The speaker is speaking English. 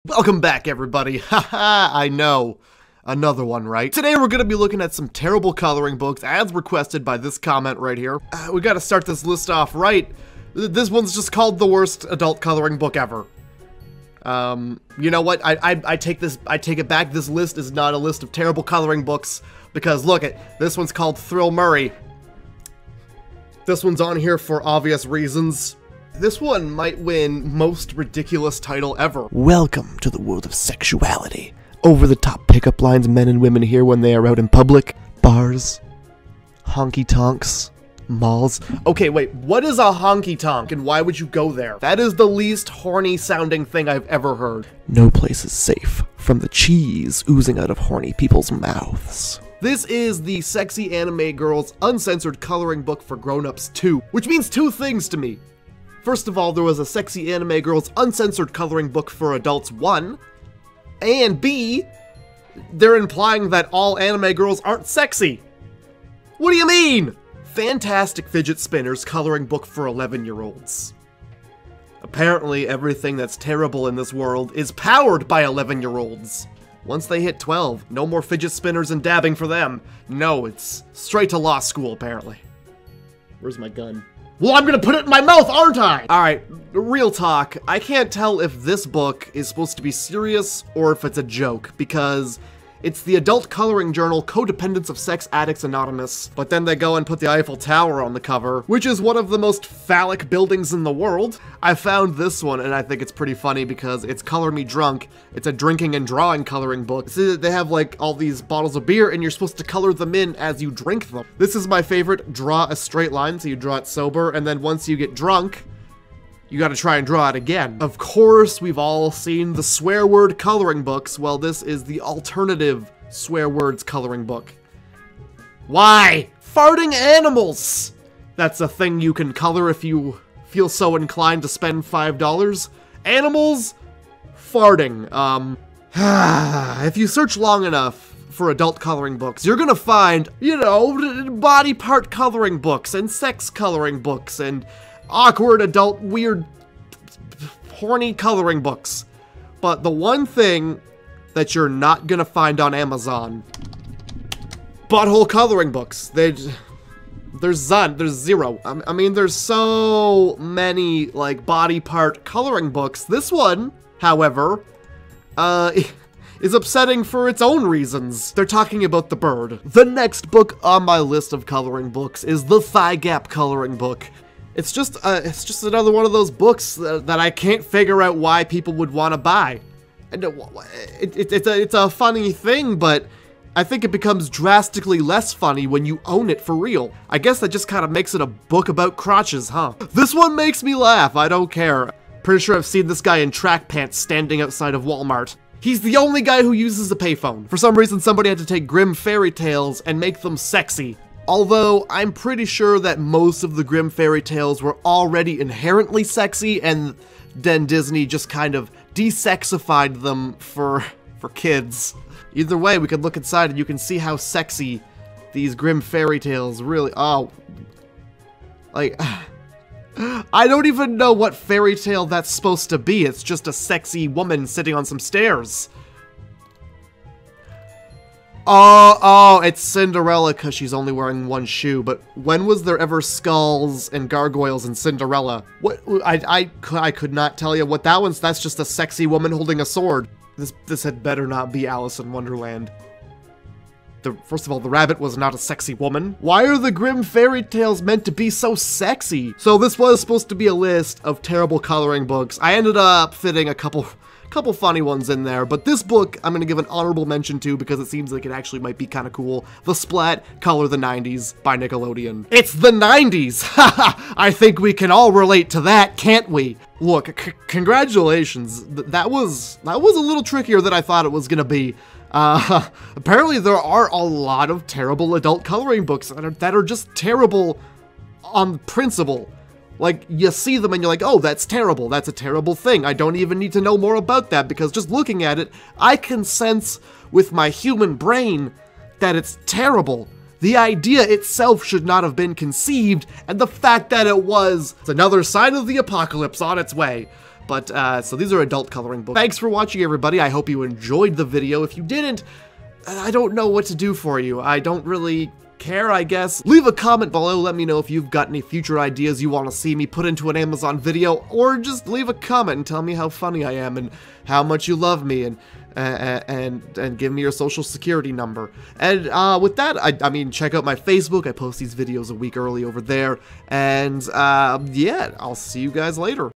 Welcome back, everybody. Haha, I know. Another one, right? Today we're gonna be looking at some terrible coloring books as requested by this comment right here. We gotta start this list off right. This one's just called the worst adult coloring book ever. You know what? I take it back. This list is not a list of terrible coloring books because look at this one's called Thrill Murray. This one's on here for obvious reasons. This one might win most ridiculous title ever. Welcome to the world of sexuality. Over-the-top pickup lines men and women hear when they are out in public. Bars. Honky-tonks. Malls. Okay, wait, what is a honky-tonk and why would you go there? That is the least horny-sounding thing I've ever heard. No place is safe from the cheese oozing out of horny people's mouths. This is the Sexy Anime Girls Uncensored Coloring Book for Grown-Ups 2, which means two things to me. First of all, there was a Sexy Anime Girls Uncensored Coloring Book for Adults 1, and B, they're implying that all anime girls aren't sexy. What do you mean? Fantastic Fidget Spinners Coloring Book for 11-year-olds. Apparently, everything that's terrible in this world is powered by 11-year-olds. Once they hit 12, no more fidget spinners and dabbing for them. No, it's straight to law school, apparently. Where's my gun? Well, I'm gonna put it in my mouth, aren't I? Alright, real talk. I can't tell if this book is supposed to be serious or if it's a joke, because it's the adult coloring journal Codependents of Sex Addicts Anonymous, but then they go and put the Eiffel Tower on the cover, which is one of the most phallic buildings in the world. I found this one, and I think it's pretty funny because it's Color Me Drunk. It's a drinking and drawing coloring book. See, they have like all these bottles of beer, and you're supposed to color them in as you drink them. This is my favorite. Draw a straight line, so you draw it sober, and then once you get drunk, you gotta try and draw it again. Of course, we've all seen the swear word coloring books. Well, this is the alternative swear words coloring book. Why? Farting animals! That's a thing you can color if you feel so inclined to spend $5. Animals farting. If you search long enough for adult coloring books, you're gonna find, you know, body part coloring books and sex coloring books and awkward adult weird horny coloring books. But the one thing that you're not gonna find on Amazon, butthole coloring books. There's zero. I mean, there's so many like body part coloring books. This one, however, is upsetting for its own reasons. They're talking about the bird. The next book on my list of coloring books is the Thigh Gap coloring book. It's just another one of those books that I can't figure out why people would want to buy. And it's a funny thing, but I think it becomes drastically less funny when you own it for real. I guess that just kind of makes it a book about crotches, huh? This one makes me laugh, I don't care. Pretty sure I've seen this guy in track pants standing outside of Walmart. He's the only guy who uses a payphone. For some reason, somebody had to take Grimm fairy tales and make them sexy. Although, I'm pretty sure that most of the Grimm fairy tales were already inherently sexy, and then Disney just kind of desexified them for kids. Either way, we could look inside and you can see how sexy these Grimm fairy tales really are. Like, I don't even know what fairy tale that's supposed to be. It's just a sexy woman sitting on some stairs. Oh, it's Cinderella because she's only wearing one shoe, but when was there ever skulls and gargoyles in Cinderella? What? I could not tell you what that one's. That's just a sexy woman holding a sword. This had better not be Alice in Wonderland. First of all, the rabbit was not a sexy woman. Why are the Grimm fairy tales meant to be so sexy? So this was supposed to be a list of terrible coloring books. I ended up fitting a couple funny ones in there, but this book I'm gonna give an honorable mention to because it seems like it actually might be kind of cool. The Splat, Color the 90s by Nickelodeon. It's the 90s! Haha! I think we can all relate to that, can't we? Look, congratulations. That was a little trickier than I thought it was gonna be. Apparently there are a lot of terrible adult coloring books that are just terrible on principle. Like, you see them and you're like, oh, that's terrible. That's a terrible thing. I don't even need to know more about that because just looking at it, I can sense with my human brain that it's terrible. The idea itself should not have been conceived, and the fact that it was, it's another sign of the apocalypse on its way. But, so these are adult coloring books. Thanks for watching, everybody. I hope you enjoyed the video. If you didn't, I don't know what to do for you. I don't really care, I guess. Leave a comment below, let me know if you've got any future ideas you want to see me put into an Amazon video, or just leave a comment and tell me how funny I am and how much you love me, and give me your social security number. And with that, I mean, check out my Facebook. I post these videos a week early over there, and yeah, I'll see you guys later.